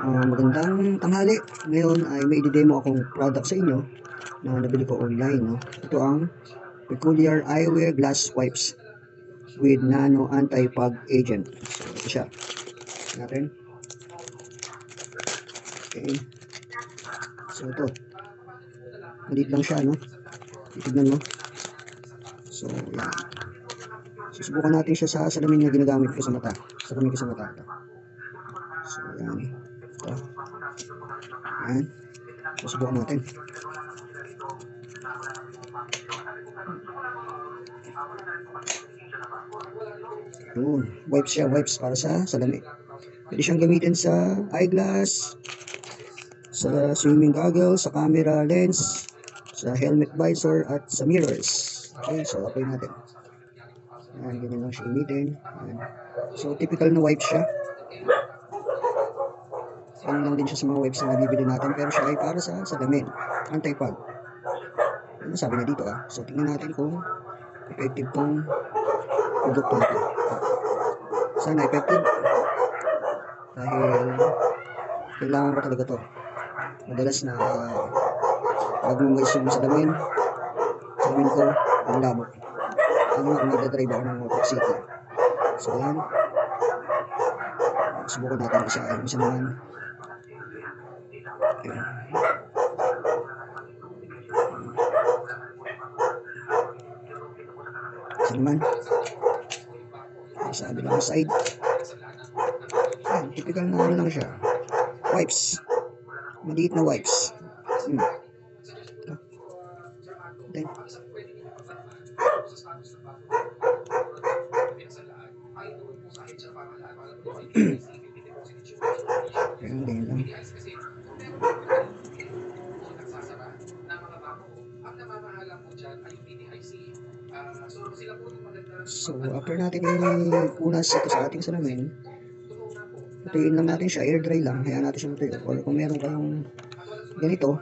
Magandang tanghali. Ngayon ay may i-demo akong product sa inyo na nabili ko online. No? Ito ang Peculiar Eyewear Glass Wipes with Nano Anti-Fog Agent. So, ito siya. Natin. Okay. So, ito. Maliit lang siya, no? Titignan mo. So, yan. Susubukan natin siya sa salamin na ginagamit ko sa mata. Salamin ko sa mata. So, yan. Ito. Yan. Susubukan natin. Yun. Wipes siya. Wipes para sa salamin. Pwede siyang gamitin sa eyeglass, sa swimming goggles, sa camera lens, sa helmet visor, at sa mirrors. Okay, so apply natin. Ayan, ganyan lang siya gamitin. Ayan. So, typical na wipes siya. Ano lang din siya sa mga wipes na nabibili natin, pero siya ay para sa salamin. Anti-fog. Ano sabi na dito So, tingnan natin kung effective tong produkto nito. Sana effective. Dahil kailangan ko talaga to. Madalas na nag-moist yung salamin ko, ang labo. Ano nga kung nagdadrive ako ng motorcycle. So, yan. Subukan natin isa naman. Ayan. Isa naman. Sa kabilang side. Ayan, typical na ano lang siya. Wipes. Maliit na wipes. Then, ganyan lang. So, after natin i-punas ito sa ating salamin, tutuyin lang natin siya, air dry lang, hayaan natin siya matuyo. Or kung meron kayong ganito,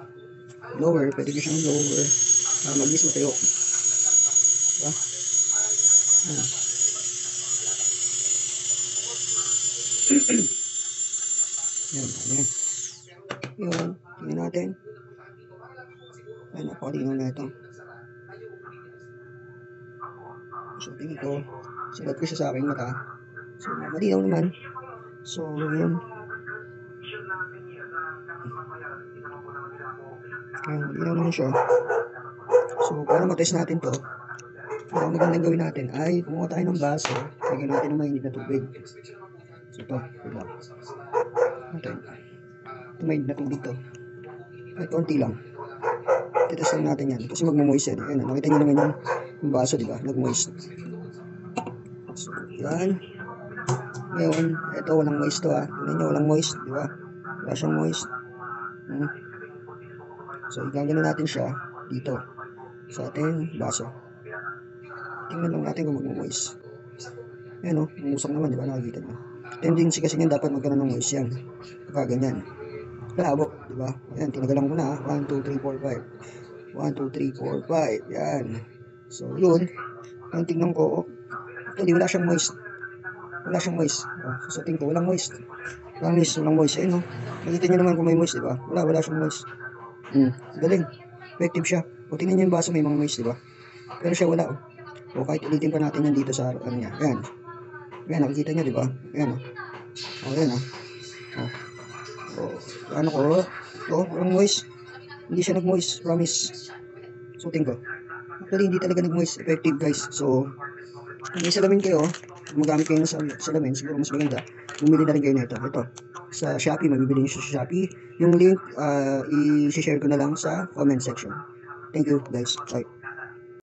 blower, pwede nyo siyang blower mabilis matuyo. Diba? Yan, yan. Yun, tingnan natin. Ayan, napakalinaw na ito. So, tingin ko, silat ko siya sa aking mata. So, malinaw naman. So, yun. Ayan, malinaw naman siya. So, para matest natin to, ang magandang gawin natin ay kumuha tayo ng baso, lagyan natin ng mainit na tubig. So, ito, wala. Ito mainit na tubig to. Ay, konti lang. Titest lang natin yan. Kasi magmamoist yan. Ayan, nakita nyo naman yung baso, diba? Nag-moist. So, yan. Ngayon, ito walang moist to Tingnan nyo, walang moist, diba? Wala siyang moist. So, igagano natin siya dito sa ating baso. Tingnan lang natin kung magmamoist. Ayan umusok naman, diba? Nakikita nyo. Tendency kasi niyan dapat magkaroon ng moist yan. Kapag ganyan. Labo, diba? Ayan, tinagalan ko na 1, 2, 3, 4, 5. 1, 2, 3, 4, 5. Yan. So, yun. Ang tingnan ko, actually, wala siyang moist. Wala siyang moist. So, tingnan ko, walang moist. Promise, walang moist. Ayun, nakita nyo naman kung may moist, diba? Wala siyang moist. Galing. Effective siya. O, tingnan nyo yung baso, may mga moist, diba? Pero siya wala, O, kahit ulitin pa natin yan dito sa, ano niya. Ayan. Ayan, nakikita nyo, diba? Ayan, ayan, ano ko, walang moist. Hindi siya nag-moist, promise. So, tingko. Actually, hindi talaga nag-moist. Effective, guys. So, kung may salamin kayo, magamit kayo ng salamin, siguro mas maganda. Bumili na rin kayo na ito. Ito, sa Shopee, mabibili nyo siya sa Shopee. Yung link, i-share ko na lang sa comment section. Thank you, guys. Bye.